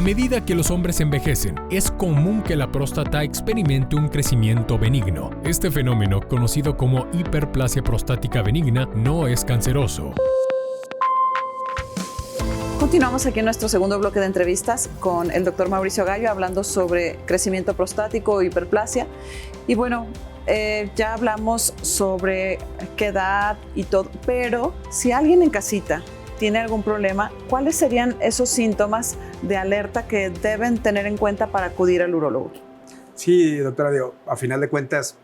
medida que los hombres envejecen, es común que la próstata experimente un crecimiento benigno. Este fenómeno, conocido como hiperplasia prostática benigna, no es canceroso. Continuamos aquí en nuestro segundo bloque de entrevistas con el doctor Mauricio Gallo hablando sobre crecimiento prostático, hiperplasia. Y bueno, ya hablamos sobre qué edad y todo, pero si alguien en casita tiene algún problema, ¿cuáles serían esos síntomas de alerta que deben tener en cuenta para acudir al urólogo? Sí, doctora, a final de cuentas,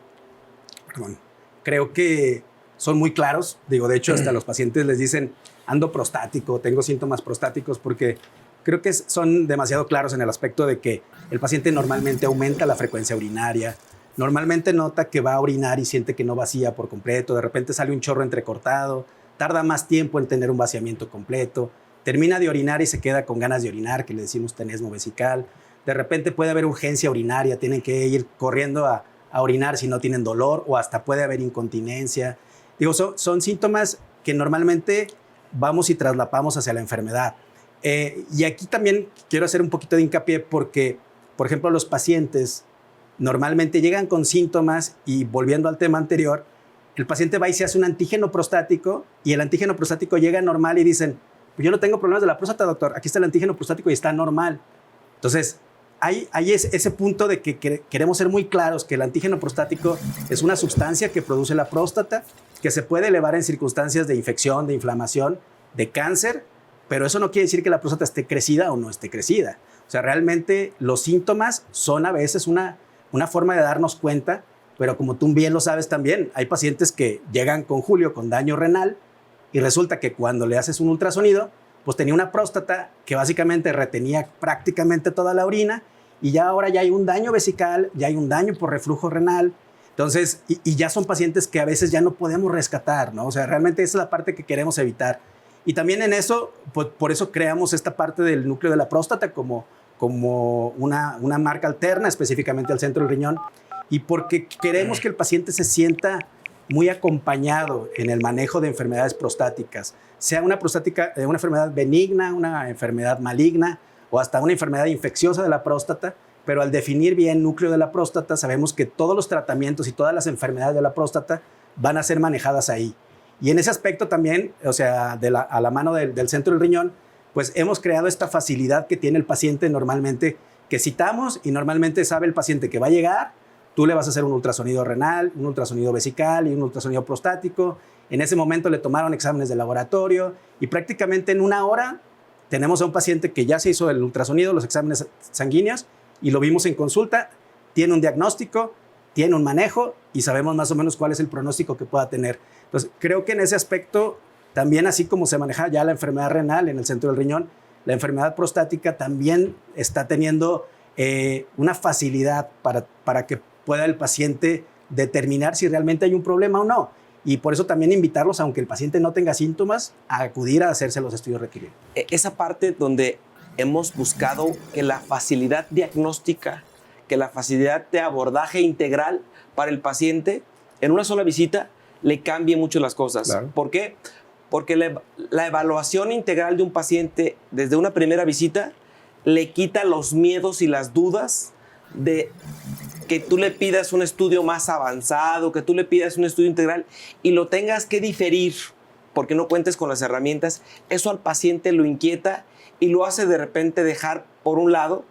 creo que son muy claros. De hecho, hasta los pacientes les dicen, ando prostático, tengo síntomas prostáticos, porque creo que son demasiado claros en el aspecto de que el paciente normalmente aumenta la frecuencia urinaria, normalmente nota que va a orinar y siente que no vacía por completo, de repente sale un chorro entrecortado, tarda más tiempo en tener un vaciamiento completo, termina de orinar y se queda con ganas de orinar, que le decimos tenesmo vesical. De repente puede haber urgencia urinaria, tienen que ir corriendo a orinar si no tienen dolor, o hasta puede haber incontinencia. Son síntomas que normalmente vamos y traslapamos hacia la enfermedad. Y aquí también quiero hacer un poquito de hincapié porque, por ejemplo, los pacientes normalmente llegan con síntomas y, volviendo al tema anterior, el paciente va y se hace un antígeno prostático y el antígeno prostático llega normal y dicen, pues yo no tengo problemas de la próstata, doctor, aquí está el antígeno prostático y está normal. Entonces, hay ese punto de que queremos ser muy claros que el antígeno prostático es una sustancia que produce la próstata, que se puede elevar en circunstancias de infección, de inflamación, de cáncer, pero eso no quiere decir que la próstata esté crecida o no esté crecida. O sea, realmente los síntomas son a veces una forma de darnos cuenta, pero como tú bien lo sabes también, hay pacientes que llegan con Julio con daño renal y resulta que cuando le haces un ultrasonido, pues tenía una próstata que básicamente retenía prácticamente toda la orina y ya ahora ya hay un daño vesical, ya hay un daño por reflujo renal. Entonces, y ya son pacientes que a veces ya no podemos rescatar, ¿no? O sea, realmente esa es la parte que queremos evitar. Y también en eso, pues, por eso creamos esta parte del núcleo de la próstata como una marca alterna específicamente al centro del riñón, y porque queremos que el paciente se sienta muy acompañado en el manejo de enfermedades prostáticas, sea una enfermedad benigna, una enfermedad maligna o hasta una enfermedad infecciosa de la próstata. Pero al definir bien núcleo de la próstata, sabemos que todos los tratamientos y todas las enfermedades de la próstata van a ser manejadas ahí. Y en ese aspecto también, o sea, a la mano del centro del riñón, pues hemos creado esta facilidad que tiene el paciente normalmente, que citamos y normalmente sabe el paciente que va a llegar, tú le vas a hacer un ultrasonido renal, un ultrasonido vesical y un ultrasonido prostático. En ese momento le tomaron exámenes de laboratorio y prácticamente en una hora tenemos a un paciente que ya se hizo el ultrasonido, los exámenes sanguíneos, y lo vimos en consulta, tiene un diagnóstico, tiene un manejo y sabemos más o menos cuál es el pronóstico que pueda tener. Entonces, creo que en ese aspecto, también así como se maneja ya la enfermedad renal en el centro del riñón, la enfermedad prostática también está teniendo una facilidad para que pueda el paciente determinar si realmente hay un problema o no. Y por eso también invitarlos, aunque el paciente no tenga síntomas, a acudir a hacerse los estudios requeridos. Esa parte donde hemos buscado que la facilidad diagnóstica, que la facilidad de abordaje integral para el paciente en una sola visita le cambie mucho las cosas. Claro. ¿Por qué? Porque la evaluación integral de un paciente desde una primera visita le quita los miedos y las dudas de que tú le pidas un estudio más avanzado, que tú le pidas un estudio integral y lo tengas que diferir porque no cuentes con las herramientas. Eso al paciente lo inquieta y lo hace de repente dejar por un lado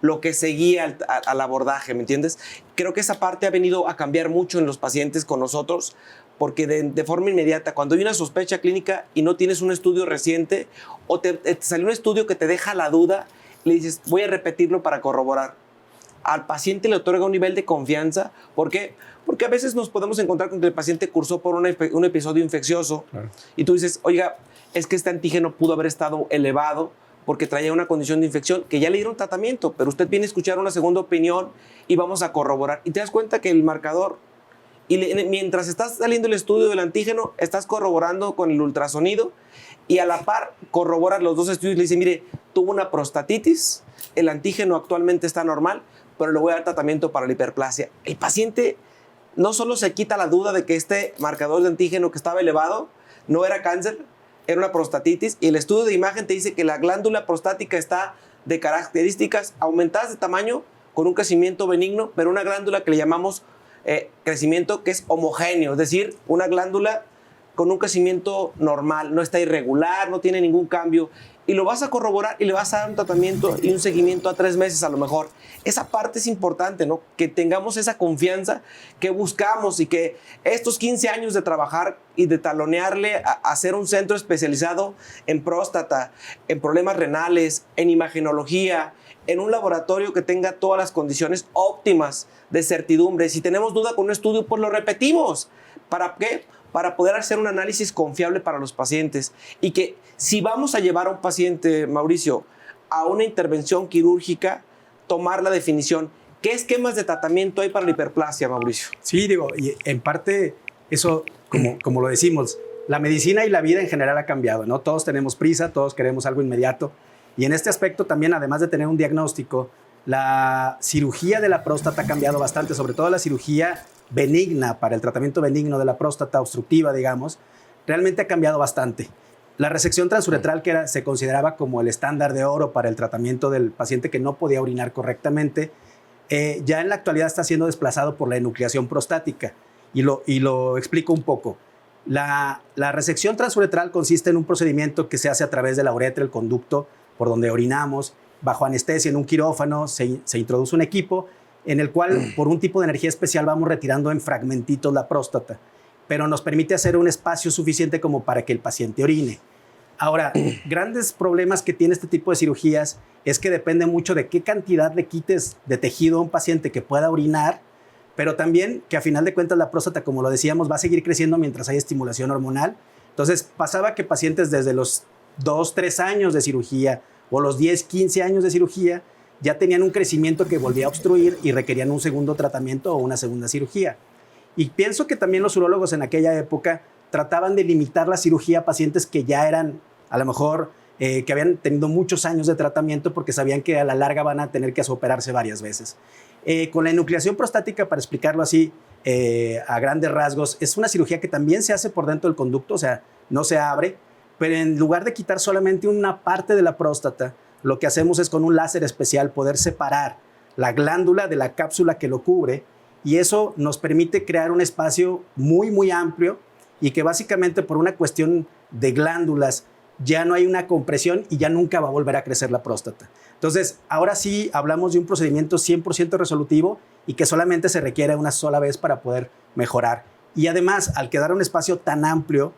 lo que seguía al abordaje, ¿me entiendes? Creo que esa parte ha venido a cambiar mucho en los pacientes con nosotros, porque de forma inmediata, cuando hay una sospecha clínica y no tienes un estudio reciente o te salió un estudio que te deja la duda, le dices, voy a repetirlo para corroborar. Al paciente le otorga un nivel de confianza. ¿Por qué? Porque a veces nos podemos encontrar con que el paciente cursó por un episodio infeccioso. Claro. Y tú dices, oiga, es que este antígeno pudo haber estado elevado porque traía una condición de infección que ya le dieron tratamiento, pero usted viene a escuchar una segunda opinión y vamos a corroborar. Y te das cuenta que el marcador, mientras estás saliendo el estudio del antígeno, estás corroborando con el ultrasonido y a la par corroboras los dos estudios y le dice, mire, tuvo una prostatitis, el antígeno actualmente está normal, pero le voy a dar tratamiento para la hiperplasia. El paciente no solo se quita la duda de que este marcador de antígeno que estaba elevado no era cáncer, era una prostatitis, y el estudio de imagen te dice que la glándula prostática está de características aumentadas de tamaño con un crecimiento benigno, pero una glándula que le llamamos crecimiento que es homogéneo, es decir, una glándula con un crecimiento normal, no está irregular, no tiene ningún cambio, y lo vas a corroborar y le vas a dar un tratamiento y un seguimiento a 3 meses a lo mejor. Esa parte es importante, ¿no? Que tengamos esa confianza que buscamos y que estos 15 años de trabajar y de talonearle a hacer un centro especializado en próstata, en problemas renales, en imagenología, en un laboratorio que tenga todas las condiciones óptimas de certidumbre. Si tenemos duda con un estudio, pues lo repetimos. ¿Para qué? Para poder hacer un análisis confiable para los pacientes. Y que si vamos a llevar a un paciente, Mauricio, a una intervención quirúrgica, tomar la definición. ¿Qué esquemas de tratamiento hay para la hiperplasia, Mauricio? Sí, digo, y en parte eso, como lo decimos, la medicina y la vida en general ha cambiado, ¿no? Todos tenemos prisa, todos queremos algo inmediato. Y en este aspecto también, además de tener un diagnóstico, la cirugía de la próstata ha cambiado bastante, sobre todo la cirugía benigna, para el tratamiento benigno de la próstata obstructiva, digamos, realmente ha cambiado bastante. La resección transuretral, que se consideraba como el estándar de oro para el tratamiento del paciente que no podía orinar correctamente, ya en la actualidad está siendo desplazado por la enucleación prostática. Y lo explico un poco. La resección transuretral consiste en un procedimiento que se hace a través de la uretra, el conducto por donde orinamos, bajo anestesia en un quirófano, se introduce un equipo en el cual por un tipo de energía especial vamos retirando en fragmentitos la próstata, pero nos permite hacer un espacio suficiente como para que el paciente orine. Ahora, grandes problemas que tiene este tipo de cirugías es que depende mucho de qué cantidad le quites de tejido a un paciente que pueda orinar, pero también que a final de cuentas la próstata, como lo decíamos, va a seguir creciendo mientras haya estimulación hormonal. Entonces pasaba que pacientes desde los 2, 3 años de cirugía o los 10, 15 años de cirugía ya tenían un crecimiento que volvía a obstruir y requerían un segundo tratamiento o una segunda cirugía. Y pienso que también los urólogos en aquella época trataban de limitar la cirugía a pacientes que ya eran, a lo mejor, que habían tenido muchos años de tratamiento porque sabían que a la larga van a tener que operarse varias veces. Con la enucleación prostática, para explicarlo así, a grandes rasgos, es una cirugía que también se hace por dentro del conducto, o sea, no se abre, pero en lugar de quitar solamente una parte de la próstata, lo que hacemos es con un láser especial poder separar la glándula de la cápsula que lo cubre, y eso nos permite crear un espacio muy, muy amplio y que básicamente por una cuestión de glándulas ya no hay una compresión y ya nunca va a volver a crecer la próstata. Entonces, ahora sí hablamos de un procedimiento 100% resolutivo y que solamente se requiere una sola vez para poder mejorar. Y además, al quedar un espacio tan amplio,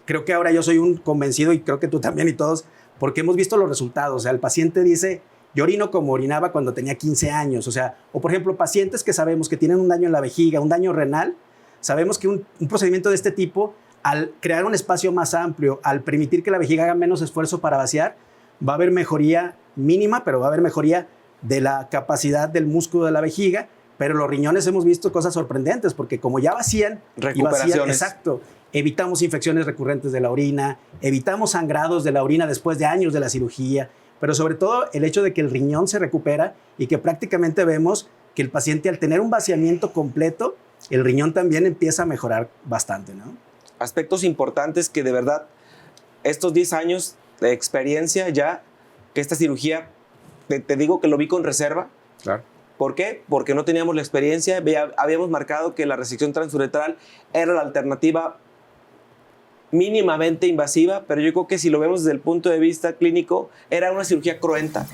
creo que ahora yo soy un convencido, y creo que tú también y todos, porque hemos visto los resultados. O sea, el paciente dice, yo orino como orinaba cuando tenía 15 años. O por ejemplo, pacientes que sabemos que tienen un daño en la vejiga, un daño renal, sabemos que un procedimiento de este tipo, al crear un espacio más amplio, al permitir que la vejiga haga menos esfuerzo para vaciar, va a haber mejoría mínima, pero va a haber mejoría de la capacidad del músculo de la vejiga. Pero los riñones hemos visto cosas sorprendentes, porque como ya vacían, recuperaciones. Exacto, evitamos infecciones recurrentes de la orina, evitamos sangrados de la orina después de años de la cirugía, pero sobre todo el hecho de que el riñón se recupera y que prácticamente vemos que el paciente, al tener un vaciamiento completo, el riñón también empieza a mejorar bastante, ¿no? Aspectos importantes que de verdad estos 10 años de experiencia ya, que esta cirugía, te digo que lo vi con reserva. Claro. ¿Por qué? Porque no teníamos la experiencia, habíamos marcado que la resección transuretral era la alternativa mínimamente invasiva, pero yo creo que si lo vemos desde el punto de vista clínico, era una cirugía cruenta.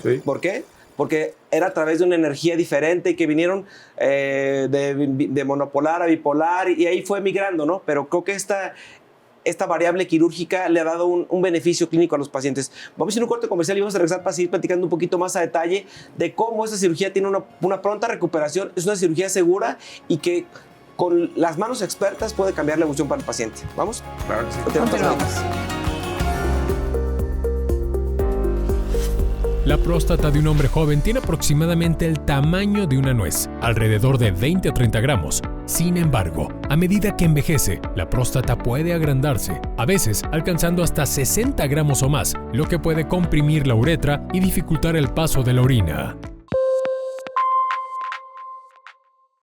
Sí. ¿Por qué? Porque era a través de una energía diferente y que vinieron de monopolar a bipolar y ahí fue migrando, ¿no? Pero creo que esta variable quirúrgica le ha dado un beneficio clínico a los pacientes. Vamos a ir a un corte comercial y vamos a regresar para seguir platicando un poquito más a detalle de cómo esta cirugía tiene una pronta recuperación, es una cirugía segura y que con las manos expertas puede cambiar la evolución para el paciente. ¿Vamos? Claro que sí. Continuamos. La próstata de un hombre joven tiene aproximadamente el tamaño de una nuez, alrededor de 20 a 30 gramos. Sin embargo, a medida que envejece, la próstata puede agrandarse, a veces alcanzando hasta 60 gramos o más, lo que puede comprimir la uretra y dificultar el paso de la orina.